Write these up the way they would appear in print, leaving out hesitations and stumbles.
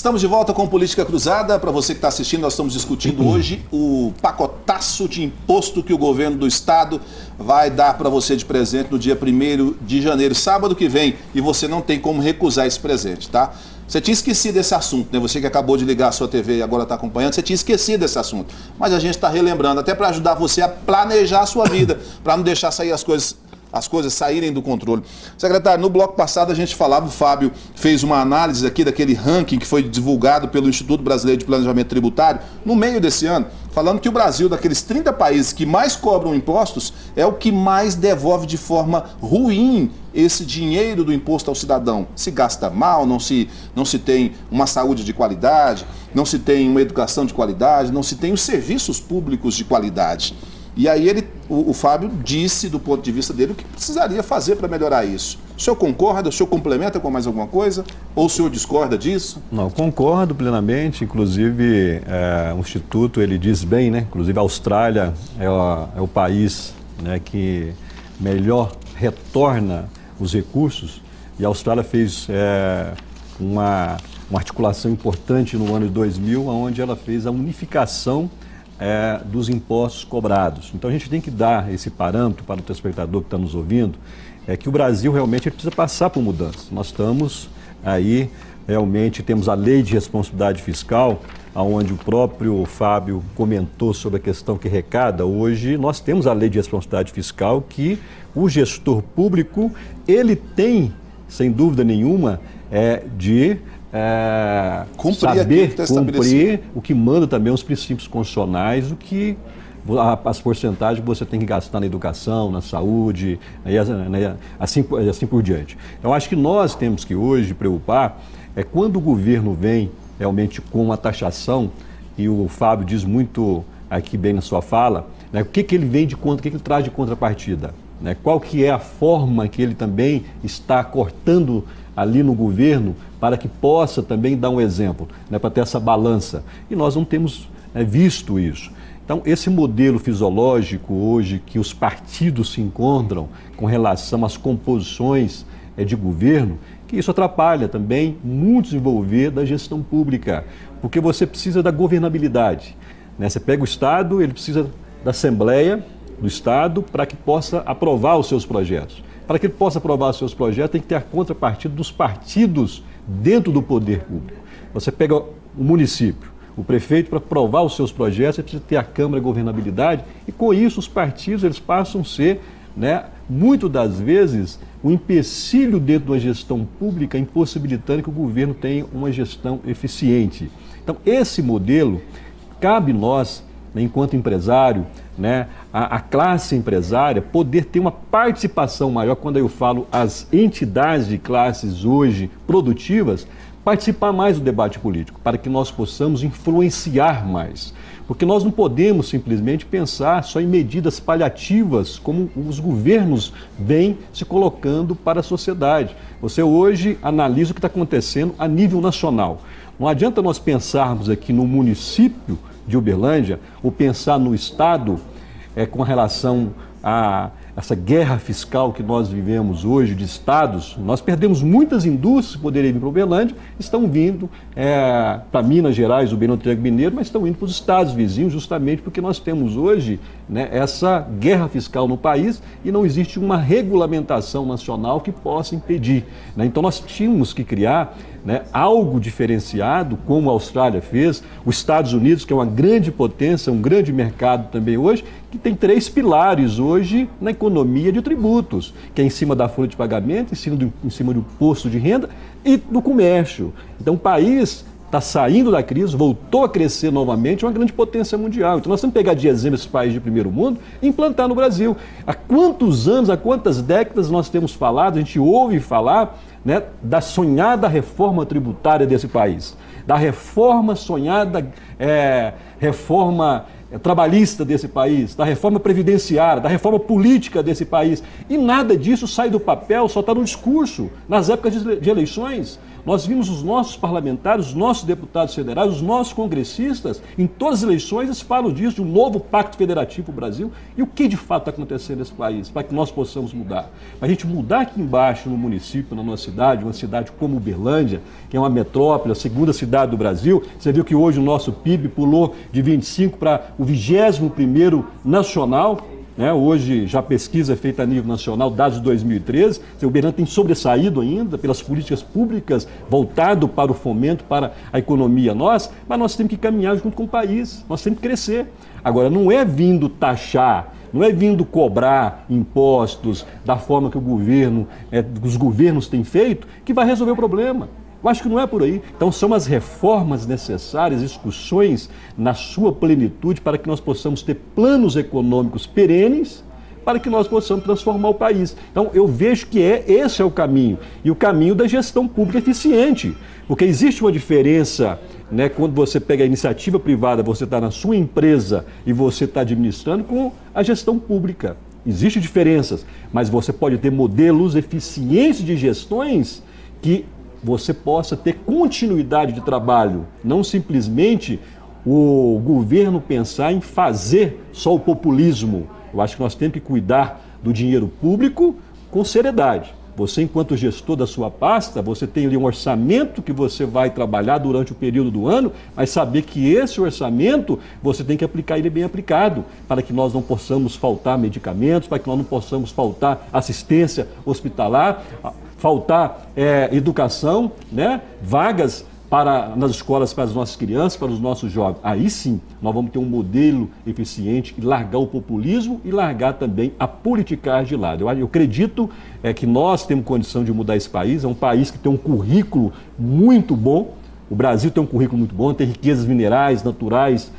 Estamos de volta com Política Cruzada. Para você que está assistindo, nós estamos discutindo hoje o pacotaço de imposto que o governo do estado vai dar para você de presente no dia 1º de janeiro, sábado que vem, e você não tem como recusar esse presente, tá? Você tinha esquecido desse assunto, né? Você que acabou de ligar a sua TV e agora está acompanhando, você tinha esquecido desse assunto. Mas a gente está relembrando, até para ajudar você a planejar a sua vida, para não deixar sair as coisas saírem do controle. Secretário, no bloco passado a gente falava, o Fábio fez uma análise aqui daquele ranking que foi divulgado pelo Instituto Brasileiro de Planejamento Tributário no meio desse ano, falando que o Brasil, daqueles 30 países que mais cobram impostos, é o que mais devolve de forma ruim esse dinheiro do imposto ao cidadão. Se gasta mal, não se tem uma saúde de qualidade, não se tem uma educação de qualidade, não se tem os serviços públicos de qualidade. E aí o Fábio disse, do ponto de vista dele, o que precisaria fazer para melhorar isso. O senhor concorda? O senhor complementa com mais alguma coisa? Ou o senhor discorda disso? Não, concordo plenamente. Inclusive, o Instituto, ele diz bem, né? Inclusive, a Austrália é o país, né, que melhor retorna os recursos. E a Austrália fez uma articulação importante no ano de 2000, onde ela fez a unificação dos impostos cobrados. Então a gente tem que dar esse parâmetro para o telespectador que está nos ouvindo, que o Brasil realmente precisa passar por mudanças. Nós estamos aí, realmente temos a lei de responsabilidade fiscal, onde o próprio Fábio comentou sobre a questão que arrecada. Hoje nós temos a lei de responsabilidade fiscal que o gestor público, ele tem, sem dúvida nenhuma, de saber cumprir o que manda também os princípios constitucionais, as porcentagens que você tem que gastar na educação, na saúde, assim por diante. Então, acho que nós temos que hoje preocupar quando o governo vem realmente com uma taxação, e o Fábio diz muito aqui bem na sua fala, né, o que ele vem de conta, o que ele traz de contrapartida, né, qual que é a forma que ele também está cortando ali no governo para que possa também dar um exemplo, né, para ter essa balança. E nós não temos visto isso. Então, esse modelo fisiológico hoje que os partidos se encontram com relação às composições de governo, que isso atrapalha também muito desenvolver da gestão pública, porque você precisa da governabilidade, né? Você pega o Estado, ele precisa da Assembleia do Estado para que possa aprovar os seus projetos. Para que ele possa aprovar os seus projetos, tem que ter a contrapartida dos partidos dentro do poder público. Você pega o município, o prefeito, para aprovar os seus projetos, ele precisa ter a Câmara de Governabilidade, e com isso os partidos eles passam a ser, né, muito das vezes, um empecilho dentro de uma gestão pública, impossibilitando que o governo tenha uma gestão eficiente. Então, esse modelo, cabe nós, né, enquanto empresário, né, a classe empresária, poder ter uma participação maior. Quando eu falo as entidades de classes hoje produtivas, participar mais do debate político, para que nós possamos influenciar mais. Porque nós não podemos simplesmente pensar só em medidas paliativas, como os governos vêm se colocando para a sociedade. Você hoje analisa o que está acontecendo a nível nacional. Não adianta nós pensarmos aqui no município de Uberlândia, ou pensar no Estado com relação a essa guerra fiscal que nós vivemos hoje de estados. Nós perdemos muitas indústrias que poderiam vir para Uberlândia, estão vindo para Minas Gerais, o Bem no Triângulo Mineiro, mas estão indo para os estados vizinhos, justamente porque nós temos hoje, né, essa guerra fiscal no país e não existe uma regulamentação nacional que possa impedir, né? Então nós tínhamos que criar, né, algo diferenciado, como a Austrália fez, os Estados Unidos, que é uma grande potência, um grande mercado também hoje, que tem 3 pilares hoje na economia de tributos, que é em cima da folha de pagamento, em cima do imposto de renda e do comércio. Então o país está saindo da crise, voltou a crescer novamente, é uma grande potência mundial. Então nós temos que pegar de exemplo esses países de primeiro mundo e implantar no Brasil. Há quantos anos, há quantas décadas nós temos falado, a gente ouve falar, né, da sonhada reforma tributária desse país, da reforma sonhada, reforma trabalhista desse país, da reforma previdenciária, da reforma política desse país. E nada disso sai do papel, só está no discurso, nas épocas de eleições. Nós vimos os nossos parlamentares, os nossos deputados federais, os nossos congressistas, em todas as eleições eles falam disso, de um novo pacto federativo para o Brasil. E o que de fato está acontecendo nesse país, para que nós possamos mudar? Para a gente mudar aqui embaixo no município, na nossa cidade, uma cidade como Uberlândia, que é uma metrópole, a segunda cidade do Brasil, você viu que hoje o nosso PIB pulou de 25 para o 21º nacional. Hoje, já pesquisa feita a nível nacional, dados de 2013, o Uberlândia tem sobressaído ainda pelas políticas públicas voltado para o fomento, para a economia mas nós temos que caminhar junto com o país, nós temos que crescer. Agora, não é vindo taxar, não é vindo cobrar impostos da forma que os governos têm feito, que vai resolver o problema. Eu acho que não é por aí. Então são as reformas necessárias, discussões na sua plenitude para que nós possamos ter planos econômicos perenes para que nós possamos transformar o país. Então eu vejo que esse é o caminho, e o caminho da gestão pública eficiente, porque existe uma diferença, quando você pega a iniciativa privada, você está na sua empresa e você está administrando, com a gestão pública. Existem diferenças, mas você pode ter modelos eficientes de gestões que você possa ter continuidade de trabalho, não simplesmente o governo pensar em fazer só o populismo. Eu acho que nós temos que cuidar do dinheiro público com seriedade. Você, enquanto gestor da sua pasta, você tem ali um orçamento que você vai trabalhar durante o período do ano, mas saber que esse orçamento você tem que aplicar ele bem aplicado, para que nós não possamos faltar medicamentos, para que nós não possamos faltar assistência hospitalar, faltar educação, vagas nas escolas para as nossas crianças, para os nossos jovens. Aí sim, nós vamos ter um modelo eficiente e largar o populismo e largar também a politicagem de lado. Eu acredito que nós temos condição de mudar esse país. É um país que tem um currículo muito bom. O Brasil tem um currículo muito bom, tem riquezas minerais, naturais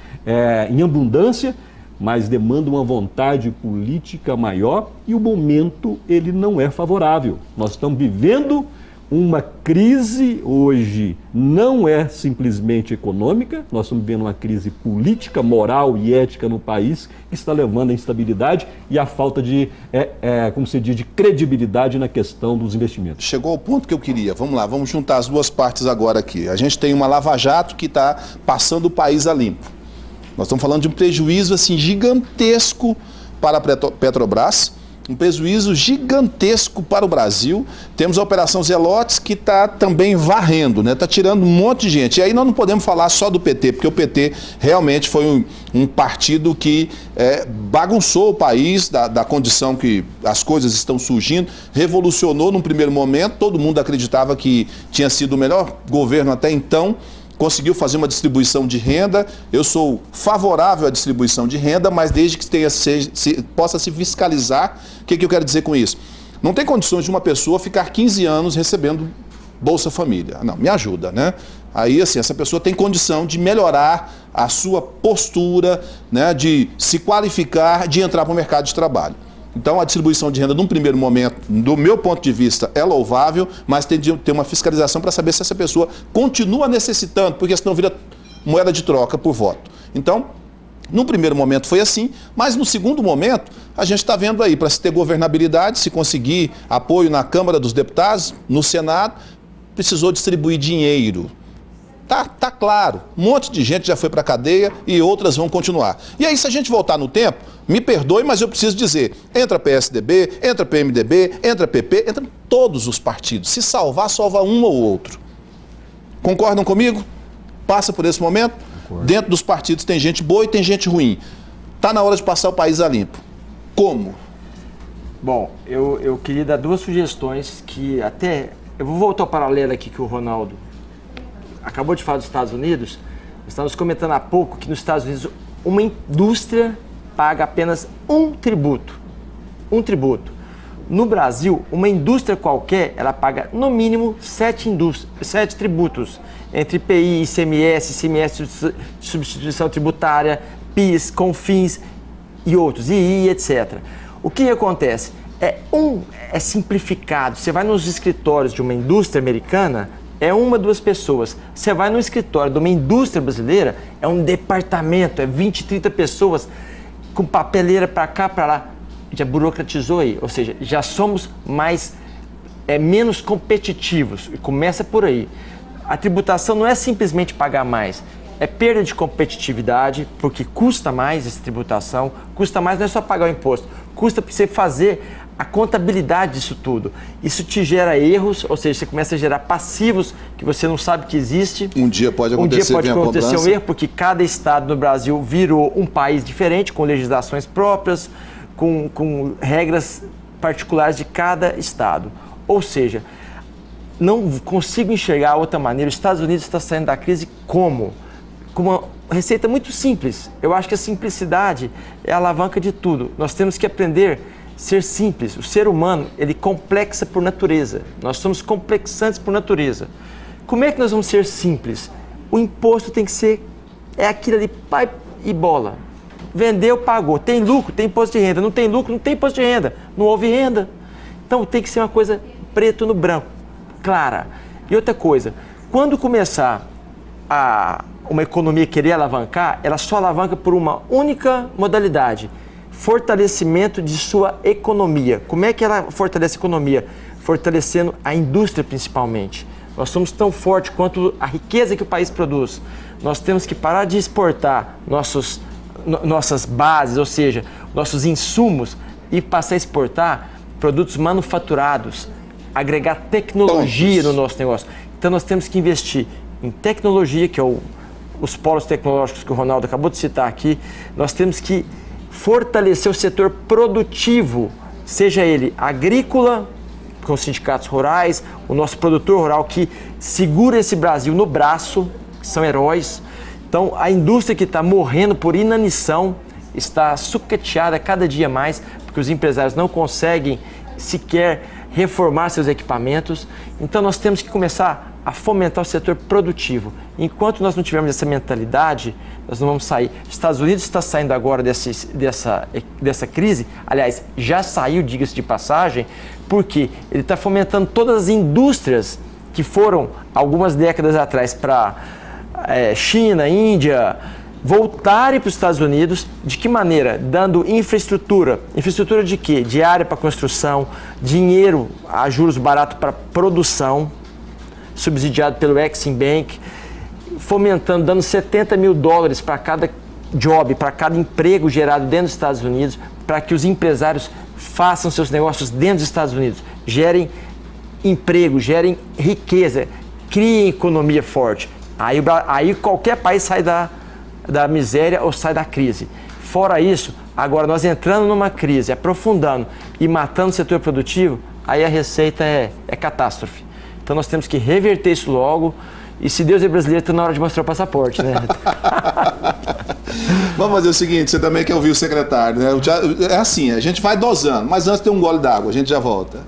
em abundância, mas demanda uma vontade política maior, e o momento ele não é favorável. Nós estamos vivendo uma crise hoje, não é simplesmente econômica, nós estamos vivendo uma crise política, moral e ética no país, que está levando à instabilidade e à falta de, como se diz, de credibilidade na questão dos investimentos. Chegou ao ponto que eu queria. Vamos lá, vamos juntar as duas partes agora aqui. A gente tem uma Lava Jato que está passando o país a limpo. Nós estamos falando de um prejuízo assim, gigantesco para a Petrobras, um prejuízo gigantesco para o Brasil. Temos a Operação Zelotes, que está também varrendo, está tirando um monte de gente. E aí nós não podemos falar só do PT, porque o PT realmente foi um partido que bagunçou o país da condição que as coisas estão surgindo, revolucionou num primeiro momento, todo mundo acreditava que tinha sido o melhor governo até então, conseguiu fazer uma distribuição de renda. Eu sou favorável à distribuição de renda, mas desde que possa se fiscalizar. O que eu quero dizer com isso? Não tem condições de uma pessoa ficar 15 anos recebendo Bolsa Família. Não, me ajuda, Aí, assim, essa pessoa tem condição de melhorar a sua postura, de se qualificar, de entrar para o mercado de trabalho. Então, a distribuição de renda, num primeiro momento, do meu ponto de vista, é louvável, mas tem de ter uma fiscalização para saber se essa pessoa continua necessitando, porque senão vira moeda de troca por voto. Então, num primeiro momento foi assim, mas no segundo momento, a gente está vendo aí, para se ter governabilidade, se conseguir apoio na Câmara dos Deputados, no Senado, precisou distribuir dinheiro. Tá claro, um monte de gente já foi para a cadeia e outras vão continuar. E aí, se a gente voltar no tempo, me perdoe, mas eu preciso dizer, entra PSDB, entra PMDB, entra PP, entra todos os partidos. Se salvar, salva um ou outro. Concordam comigo? Passa por esse momento? Concordo. Dentro dos partidos tem gente boa e tem gente ruim. Está na hora de passar o país a limpo. Como? Bom, eu queria dar duas sugestões que até... Eu vou voltar ao paralelo aqui que o Ronaldo acabou de falar dos Estados Unidos. Estamos comentando há pouco que nos Estados Unidos uma indústria paga apenas um tributo. Um tributo. No Brasil, uma indústria qualquer, ela paga no mínimo 7 tributos, entre IPI, ICMS, ICMS de substituição tributária, PIS, CONFINS e outros, II, etc. O que acontece? É simplificado. Você vai nos escritórios de uma indústria americana, é uma, duas pessoas. Você vai no escritório de uma indústria brasileira, é um departamento, é 20, 30 pessoas com papeleira para cá, para lá. Já burocratizou aí, ou seja, já somos menos competitivos. E começa por aí. A tributação não é simplesmente pagar mais, é perda de competitividade, porque custa mais essa tributação, custa mais não é só pagar o imposto, custa para você fazer a contabilidade disso tudo. Isso te gera erros, ou seja, você começa a gerar passivos que você não sabe que existe. Um dia pode acontecer um erro, porque cada estado no Brasil virou um país diferente, com legislações próprias, com regras particulares de cada estado. Ou seja, não consigo enxergar outra maneira. Os Estados Unidos está saindo da crise como? Com uma receita muito simples. Eu acho que a simplicidade é a alavanca de tudo. Nós temos que aprender a ser simples. O ser humano, ele complexa por natureza. Nós somos complexantes por natureza. Como é que nós vamos ser simples? O imposto tem que ser aquilo ali, pai e bola. Vendeu, pagou. Tem lucro, tem imposto de renda. Não tem lucro, não tem imposto de renda. Não houve renda. Então tem que ser uma coisa preto no branco, clara. E outra coisa, quando começar uma economia querer alavancar, ela só alavanca por uma única modalidade: fortalecimento de sua economia. Como é que ela fortalece a economia? Fortalecendo a indústria principalmente. Nós somos tão fortes quanto a riqueza que o país produz. Nós temos que parar de exportar nossas bases, ou seja, nossos insumos, e passar a exportar produtos manufaturados, agregar tecnologia no nosso negócio. Então nós temos que investir em tecnologia, que é os polos tecnológicos que o Ronaldo acabou de citar aqui. Nós temos que fortalecer o setor produtivo, seja ele agrícola, com os sindicatos rurais, o nosso produtor rural que segura esse Brasil no braço, que são heróis. Então a indústria que está morrendo por inanição está sucateada cada dia mais, porque os empresários não conseguem sequer reformar seus equipamentos. Então nós temos que começar a fomentar o setor produtivo. Enquanto nós não tivermos essa mentalidade, nós não vamos sair. Os Estados Unidos está saindo agora dessa crise, aliás, já saiu, diga-se de passagem, porque ele está fomentando todas as indústrias que foram, algumas décadas atrás, para China, Índia, voltarem para os Estados Unidos. De que maneira? Dando infraestrutura. Infraestrutura de quê? De área para construção, dinheiro a juros baratos para produção, subsidiado pelo Exim Bank, fomentando, dando $70 mil para cada job, para cada emprego gerado dentro dos Estados Unidos, para que os empresários façam seus negócios dentro dos Estados Unidos, gerem emprego, gerem riqueza, criem economia forte. Aí qualquer país sai da miséria ou sai da crise. Fora isso, agora nós entrando numa crise, aprofundando e matando o setor produtivo, aí a receita é catástrofe. Então nós temos que reverter isso logo. E se Deus é brasileiro, está na hora de mostrar o passaporte, né? Vamos fazer o seguinte, você também quer ouvir o secretário, né? É assim, a gente vai dosando, mas antes tem um gole d'água, a gente já volta.